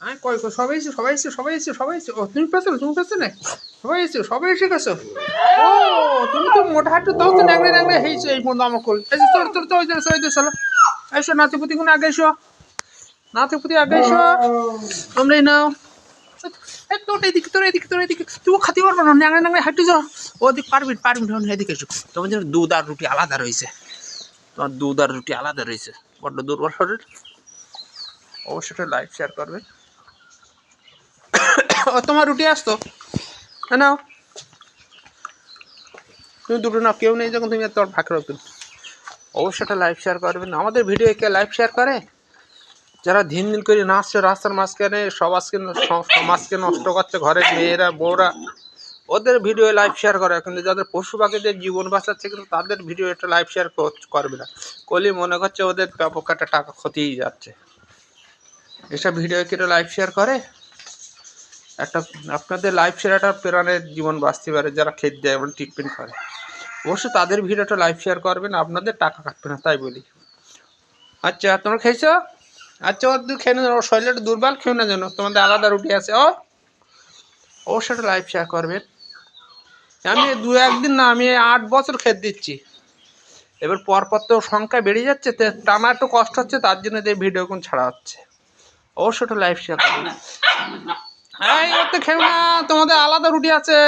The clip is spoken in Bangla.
আমি কই কই সবাই এসে সবাই এসে সবাই এসে সবাই এসে ও তুমি পেছনে সবাই এসে গেছো। ও তুমি তো মোটা হাঁটু তাও তো ন্যাংড়ে ন্যাংড়ে হয়েছে এই বন্ধু আমার কোল এসে তোর তোর তো ওই যে চলো এসো নাতিপুতি কোনো আগে এসো নাতিপুতি আগে এসো তোমরাই নাও তোর এদিকে তুই খাতে পারবো না ন্যাংড়ে ন্যাংড়ে হাঁটু যাও ওদিক পারবি এদিকে এসো তোমার জন্য দুধ আর রুটি আলাদা রয়েছে তোমার দুধ আর রুটি আলাদা রয়েছে বড্ড দুর্বল শরীর অবশ্যই লাইক শেয়ার করবে ও তোমার রুটি আসতো নাও তুমি দুটো নাও কেউ নেই যখন তুমি তোর ভাগ রাখবেন অবশ্যই একটা লাইভ শেয়ার করবেন আমাদের ভিডিও কে লাইভ শেয়ার করে যারা দিন দিন করে নাচছে রাস্তার মাঝখানে সমাজকে নষ্ট করছে ঘরের মেয়েরা বউরা ওদের ভিডিও লাইভ শেয়ার করে কিন্তু যাদের পশু পাখিদের জীবন বাঁচাচ্ছে কিন্তু তাদের ভিডিও একটা লাইভ শেয়ার করবে না কলি মনে করছে ওদের ব্যাপক একটা টাকা ক্ষতিই যাচ্ছে এসব ভিডিও কেটে লাইভ শেয়ার করে একটা আপনাদের লাইভ শেয়ার একটা প্রাণের জীবন বাঁচতে পারে যারা খেতে দেয় এবং ট্রিটমেন্ট করে অবশ্যই তাদের ভিডিওটা লাইভ শেয়ার করবেন আপনাদের টাকা কাটবে না তাই বলি আচ্ছা তোমরা খেয়েছো আচ্ছা ওর খেয়ে না ওর শরীরটা দুর্বল খেয়ে না যেন তোমাদের আলাদা রুটি আছে অবশ্যই একটা লাইভ শেয়ার করবেন আমি একদিন না আমি 8 বছর খেতে দিচ্ছি এবার পরপর তো সংখ্যা বেড়ে যাচ্ছে টানা একটু কষ্ট হচ্ছে তার জন্য এই ভিডিও কোন ছাড়া হচ্ছে অবশ্যই একটা লাইভ শেয়ার করবেন এই ওর তো খেও না তোমাদের আলাদা রুটি আছে